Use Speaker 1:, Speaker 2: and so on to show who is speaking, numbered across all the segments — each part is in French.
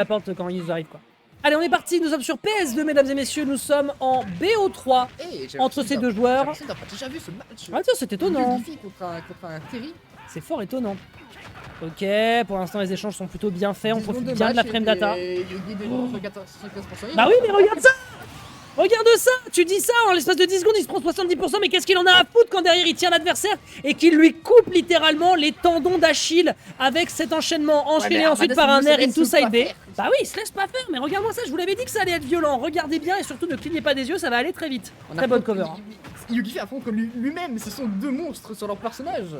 Speaker 1: la porte quand ils arrivent, quoi. Allez, on est parti, nous sommes sur PS2, mesdames et messieurs, nous sommes en BO3 entre ces deux joueurs.
Speaker 2: T'as pas déjà vu ce match?
Speaker 1: Ah tiens, c'est étonnant.
Speaker 2: Contre un Terry.
Speaker 1: C'est fort étonnant. Ok, pour l'instant les échanges sont plutôt bien faits, on profite bien de la frame data. Bah oui, mais regarde ça! Regarde ça! Tu dis ça, en l'espace de 10 secondes, il se prend 70%, mais qu'est-ce qu'il en a à foutre quand derrière il tient l'adversaire et qu'il lui coupe littéralement les tendons d'Achille avec cet enchaînement enchaîné ensuite par un air into side B. Bah oui, il se laisse pas faire, mais regarde-moi ça, je vous l'avais dit que ça allait être violent. Regardez bien et surtout ne clignez pas des yeux, ça va aller très vite. Très bonne cover.
Speaker 2: Yugi affronte comme lui-même, ce sont deux monstres sur leur personnage.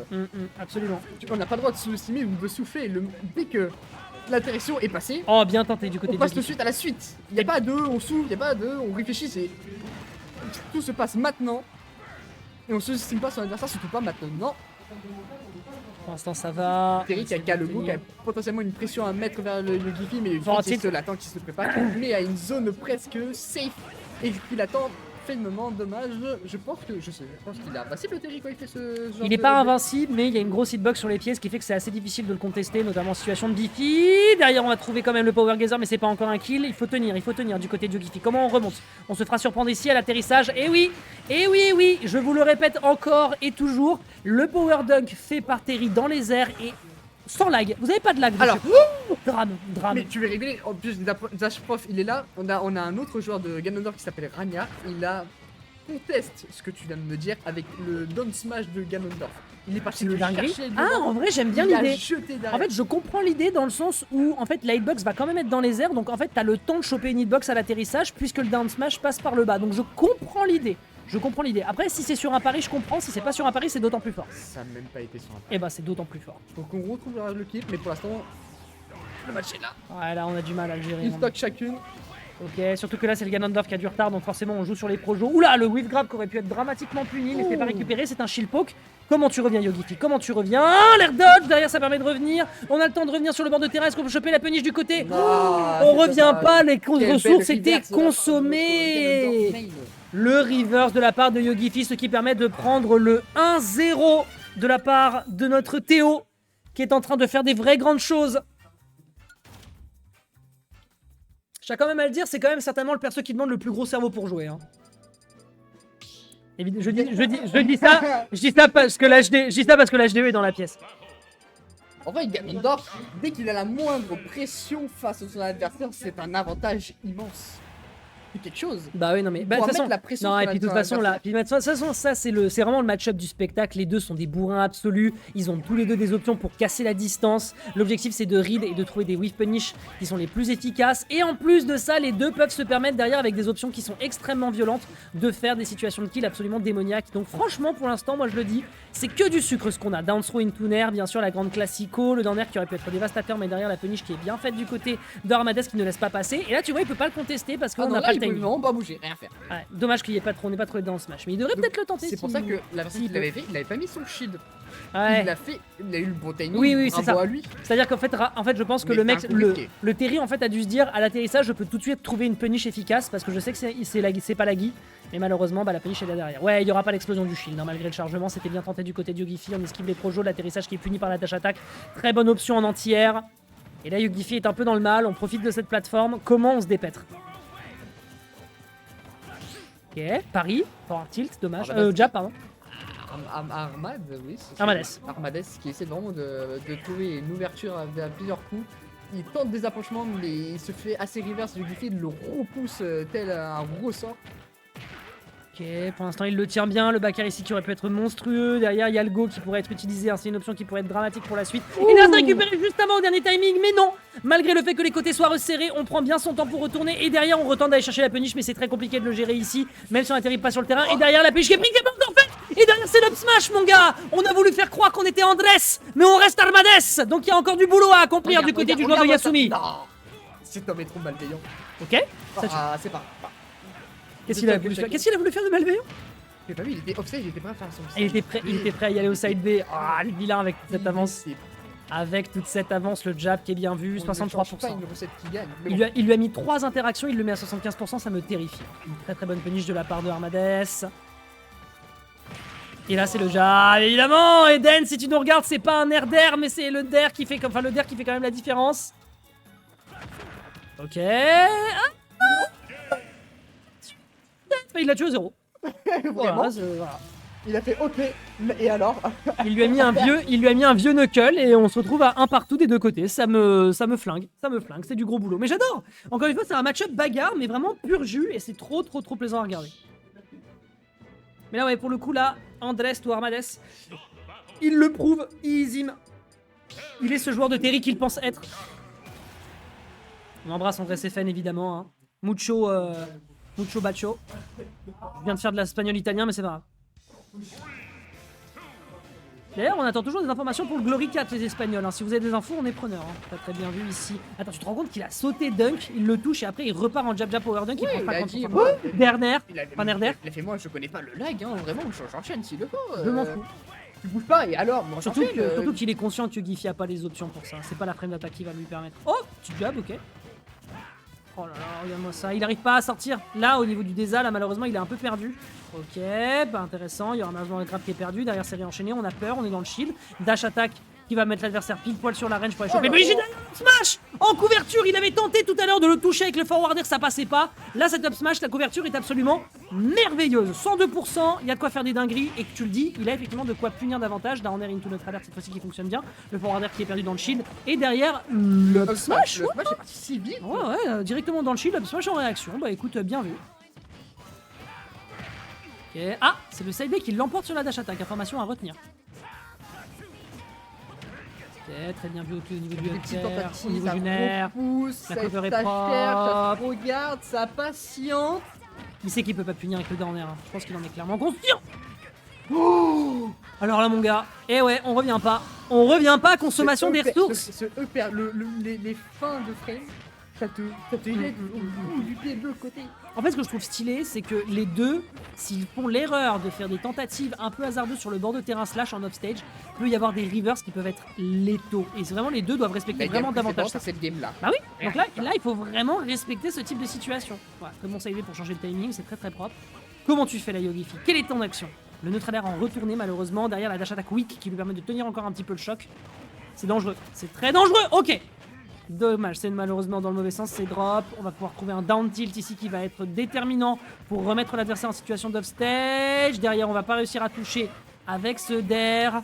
Speaker 1: Absolument.
Speaker 2: On n'a pas le droit de sous-estimer ou de souffler dès que l'interaction est passée.
Speaker 1: Oh, bien tenté du côté
Speaker 2: on
Speaker 1: de
Speaker 2: passe tout de suite à la suite. Il n'y a pas de on souffle, il n'y a pas de on réfléchit, tout se passe maintenant. Et on sous-estime pas son adversaire, surtout pas maintenant.
Speaker 1: Pour l'instant ça va.
Speaker 2: Terry qui a le go, qui a potentiellement une pression à mettre vers le Giffy, mais il attend qu'il se prépare, mais à une zone presque safe et qu'il attend fermement. Dommage, je pense qu'il est invincible Terry quand il fait ce genre.
Speaker 1: Il est pas invincible, mais il y a une grosse hitbox sur les pieds, ce qui fait que c'est assez difficile de le contester, notamment en situation de Giffy. Derrière on va trouver quand même le Power Gazer, mais c'est pas encore un kill. Il faut tenir du côté de Giffy. Comment on remonte? On se fera surprendre ici à l'atterrissage. Et oui, je vous le répète encore et toujours, le Power Dunk fait par Terry dans les airs et sans lag. Vous avez pas de lag dessus.
Speaker 2: Alors,
Speaker 1: drame.
Speaker 2: Mais tu vas rigoler, en plus Dash Prof il est là, on a un autre joueur de Ganondorf qui s'appelle Rania, il a conteste ce que tu viens de me dire avec le down smash de Ganondorf. Il est parti le chercher.
Speaker 1: Ah, en vrai j'aime bien l'idée. En fait je comprends l'idée dans le sens où en fait la hitbox va quand même être dans les airs, donc en fait t'as le temps de choper une hitbox à l'atterrissage puisque le down smash passe par le bas, donc je comprends l'idée. Après, si c'est sur un pari, je comprends. Si c'est pas sur un pari, c'est d'autant plus fort.
Speaker 2: Ça n'a même pas été sur un pari.
Speaker 1: Et bah, c'est d'autant plus fort.
Speaker 2: Faut qu'on retrouve le clip, mais pour l'instant, le match est là.
Speaker 1: Ouais, là, on a du mal à le gérer.
Speaker 2: Une stock chacune.
Speaker 1: Ok, surtout que là, c'est le Ganondorf qui a du retard, donc forcément, on joue sur les projos. Oula, le whiff grab qui aurait pu être dramatiquement puni, mais c'est pas récupéré. C'est un shield poke. Comment tu reviens, Yogifi? Comment tu reviens? Ah, l'air dodge derrière, ça permet de revenir. On a le temps de revenir sur le bord de terrain. Est-ce qu'on peut choper la puniche du côté? On revient pas, les ressources étaient consommées. Le reverse de la part de Yogifi, ce qui permet de prendre le 1-0 de la part de notre Théo, qui est en train de faire des vraies grandes choses. Je tiens quand même à le dire, c'est quand même certainement le perso qui demande le plus gros cerveau pour jouer. Hein. Je dis ça parce que l'HDE est dans la pièce.
Speaker 2: En vrai, Ganondorf, dès qu'il a la moindre pression face à son adversaire, c'est un avantage immense. C'est quelque chose.
Speaker 1: Bah oui, non mais de toute façon, non, et puis de toute façon là, puis de toute façon ça c'est vraiment le match-up du spectacle. Les deux sont des bourrins absolus. Ils ont tous les deux des options pour casser la distance. L'objectif c'est de read et de trouver des whiff punish qui sont les plus efficaces. Et en plus de ça, les deux peuvent se permettre derrière avec des options qui sont extrêmement violentes de faire des situations de kill absolument démoniaques. Donc franchement pour l'instant, moi je le dis, c'est que du sucre ce qu'on a. Down throw into Nair, bien sûr la grande classico, le down air qui aurait pu être dévastateur, mais derrière la punish qui est bien faite du côté de Armades qui ne laisse pas passer. Et là tu vois il peut pas le contester parce qu'on n'a pas le timing.
Speaker 2: Non, pas bouger, rien faire.
Speaker 1: Ouais, dommage qu'il n'y ait pas trop, on n'est pas trop dans ce match, mais il devrait peut-être le tenter.
Speaker 2: C'est pour ça que la version qu'il avait fait, il avait pas mis son shield.
Speaker 1: Ouais.
Speaker 2: Il a eu le bon timing.
Speaker 1: Oui, c'est ça.
Speaker 2: À lui.
Speaker 1: C'est-à-dire qu'en fait, je pense que le mec, le Terry en fait a dû se dire à l'atterrissage, je peux tout de suite trouver une punish efficace parce que je sais que c'est pas laggy, mais malheureusement, bah, la punish est là derrière. Ouais, il y aura pas l'explosion du shield, hein, malgré le chargement, c'était bien tenté du côté de Yogifi, on esquive les projos, l'atterrissage qui est puni par la dash attack, très bonne option en anti-air. Et là, Yogifi est un peu dans le mal, on profite de cette plateforme. Comment on se dépètre? Ok, Paris, forward tilt, dommage. Jab, pardon.
Speaker 2: Armades, oui. Armades qui essaie vraiment de trouver une ouverture à plusieurs coups. Il tente des approchements, mais il se fait assez reverse du Giffy, le repousse tel un gros sort.
Speaker 1: Ok, pour l'instant il le tient bien, le backer ici qui aurait pu être monstrueux, derrière il y a le go qui pourrait être utilisé, hein. C'est une option qui pourrait être dramatique pour la suite. Il a récupéré juste avant au dernier timing, mais non. Malgré le fait que les côtés soient resserrés, on prend bien son temps pour retourner, et derrière on retente d'aller chercher la punish, mais c'est très compliqué de le gérer ici, même si on n'atterrit pas sur le terrain, et derrière la punish qui est prise, c'est pas encore fait. Et derrière c'est l'up smash mon gars. On a voulu faire croire qu'on était Andrés, mais on reste Armades. Donc il y a encore du boulot à accomplir du côté du joueur de Yasumi.
Speaker 2: Non, cet homme est trop malveillant.
Speaker 1: Ok.
Speaker 2: C'est pas.
Speaker 1: Qu'est-ce qu'il a voulu faire de malveillant?
Speaker 2: J'ai pas vu, il était offside, il était prêt à faire son
Speaker 1: il était prêt à y aller au side B. Ah, le vilain avec cette avance. Avec toute cette avance, le jab qui est bien vu, 63%.
Speaker 2: Pas une recette qui gagne,
Speaker 1: il lui a mis 3 interactions, il le met à 75%, ça me terrifie. Une très bonne punish de la part de Armades. Et là c'est le jab, évidemment. Eden, si tu nous regardes, c'est pas un air d'air, mais c'est le der qui fait quand même la différence. Ok. Il l'a tué au 0.
Speaker 2: Vraiment.
Speaker 1: Voilà.
Speaker 2: Il a fait OK. Et alors?
Speaker 1: Il lui a mis un vieux knuckle et on se retrouve à un partout des deux côtés. Ça me flingue. C'est du gros boulot. Mais j'adore. Encore une fois, c'est un match-up bagarre, mais vraiment pur jus et c'est trop plaisant à regarder. Mais là, ouais, pour le coup, là, Andrés ou Armades, il le prouve, Izim. Il est ce joueur de Terry qu'il pense être. On embrasse Andrés FN évidemment. Hein. Mucho bacho. Je viens de faire de l'espagnol italien, mais c'est pas grave. D'ailleurs, on attend toujours des informations pour le Glory 4, les Espagnols. Hein. Si vous avez des infos, on est preneurs. Hein. T'as très bien vu ici. Attends, tu te rends compte qu'il a sauté dunk, il le touche et après il repart en jab power dunk.
Speaker 2: Oui,
Speaker 1: il prend pas
Speaker 2: dit,
Speaker 1: Derner.
Speaker 2: Il a fait moi, je connais pas le lag, hein, vraiment, j'enchaîne s'il le faut.
Speaker 1: Je m'en fous.
Speaker 2: Tu bouges pas et alors bon,
Speaker 1: Surtout qu'il est conscient que Giffy a pas les options pour ça. C'est pas la frame d'attaque qui va lui permettre. Oh, tu jab, ok. Oh là là, regarde-moi ça. Il arrive pas à sortir. Là, au niveau du Deza, là, malheureusement, il est un peu perdu. Ok, pas intéressant. Il y aura malheureusement un grab qui est perdu. Derrière, c'est réenchaîné. On a peur, on est dans le shield. Dash attaque qui va mettre l'adversaire pile poil sur la range pour aller choper. Brigitte, smash en couverture. Il avait tenté tout à l'heure de le toucher avec le forwarder, ça passait pas. Là, cette up smash, la couverture est absolument merveilleuse. 102%, il y a de quoi faire des dingueries. Et que tu le dis, il a effectivement de quoi punir davantage. Down air into notre alert cette fois-ci qui fonctionne bien. Le forwarder qui est perdu dans le shield. Et derrière, le up smash.
Speaker 2: Le smash est parti si vite.
Speaker 1: Ouais, directement dans le shield, up smash en réaction. Bah écoute, bien vu. Ok. Ah, c'est le side B qui l'emporte sur la dash attack. Information à retenir. Ok, très bien vu au niveau du hunter, au niveau du nerf. La cover est propre.
Speaker 2: Ça regarde, ça patiente.
Speaker 1: Il sait qu'il peut pas punir avec le down air. Hein. Je pense qu'il en est clairement conscient. Oh, alors là, mon gars, eh ouais, on revient pas. On revient pas à consommation des ressources.
Speaker 2: Les fins de frame, ça te aide au bout du pied de l'autre côté.
Speaker 1: En fait, ce que je trouve stylé, c'est que les deux, s'ils font l'erreur de faire des tentatives un peu hasardeuses sur le bord de terrain slash en offstage, il peut y avoir des rivers qui peuvent être létaux. Et c'est vraiment les deux doivent respecter vraiment davantage ça.
Speaker 2: Cette game là.
Speaker 1: Bah oui, donc là, il faut vraiment respecter ce type de situation. Voilà, très bon side pour changer le timing, c'est très propre. Comment tu fais la Yogifi? Quelle est ton action? Le neutral air en retourné malheureusement, derrière la dash attack weak qui lui permet de tenir encore un petit peu le choc. C'est dangereux, c'est très dangereux, ok. Dommage, c'est malheureusement dans le mauvais sens, c'est drop. On va pouvoir trouver un down tilt ici qui va être déterminant pour remettre l'adversaire en situation d'offstage. Derrière, on va pas réussir à toucher avec ce dair.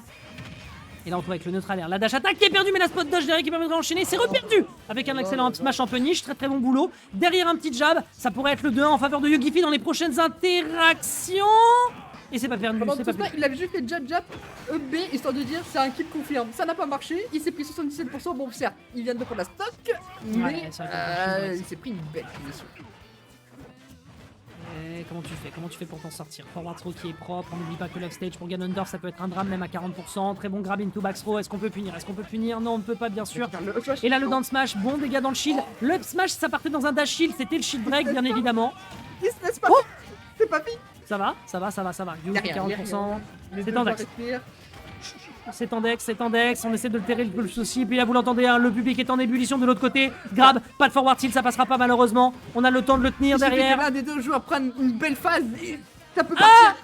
Speaker 1: Et là, on trouve avec le neutral air. La dash attack qui est perdue, mais la spot dodge derrière qui permet de enchaîner. C'est reperdu avec un excellent up smash en punish. Très bon boulot. Derrière, un petit jab. Ça pourrait être le 2-1 en faveur de Yogifi dans les prochaines interactions. Et c'est pas perdu,
Speaker 2: pendant
Speaker 1: c'est
Speaker 2: tout
Speaker 1: pas
Speaker 2: ça, il avait juste fait jab up B histoire de dire c'est un kill confirme. Ça n'a pas marché, il s'est pris 77%. Bon, certes, il vient de prendre la stock, mais il s'est pris une belle position.
Speaker 1: Comment tu fais pour t'en sortir? Forward throw qui est propre, on n'oublie pas que l'offstage pour Ganondorf ça peut être un drame même à 40%. Très bon grab into back throw, est-ce qu'on peut punir? Non, on ne peut pas bien sûr. Et là le down smash, bon dégâts dans le shield. Le up smash ça partait dans un dash shield, c'était le shield break bien évidemment.
Speaker 2: Il se laisse pas, c'est pas fini.
Speaker 1: Ça va. You, 40%. C'est en dex. C'est en dex, on essaie de le terrer le plus aussi. Puis là, vous l'entendez, hein, le public est en ébullition de l'autre côté. Grab, pas de forward tilt, ça passera pas malheureusement. On a le temps de le tenir derrière.
Speaker 2: L'un des deux joueurs prenne une belle phase et ça peut partir.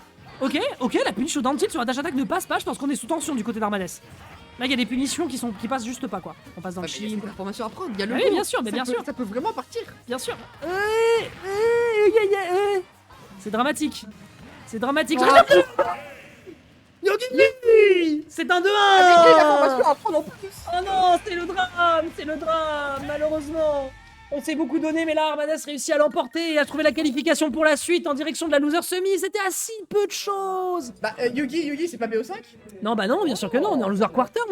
Speaker 1: Ok, la punition down tilt sur la dash attack ne passe pas. Je pense qu'on est sous tension du côté d'Armades. Là, il y a des punitions qui passent juste pas quoi. On passe dans le shield.
Speaker 2: Il y a l'information à prendre, il y a le
Speaker 1: oui, bien sûr, mais bien sûr.
Speaker 2: Ça peut vraiment partir.
Speaker 1: Bien sûr. C'est dramatique. Yogifi, c'est un 2-1.
Speaker 2: Avec l'information à prendre en plus.
Speaker 1: Oh non, c'est le drame, malheureusement. On s'est beaucoup donné, mais là, Armades réussit à l'emporter et à trouver la qualification pour la suite en direction de la loser semi. C'était à si peu de choses.
Speaker 2: Bah, Yugi, c'est pas BO5?
Speaker 1: Non, bah non, bien sûr que non, on est en loser quarter.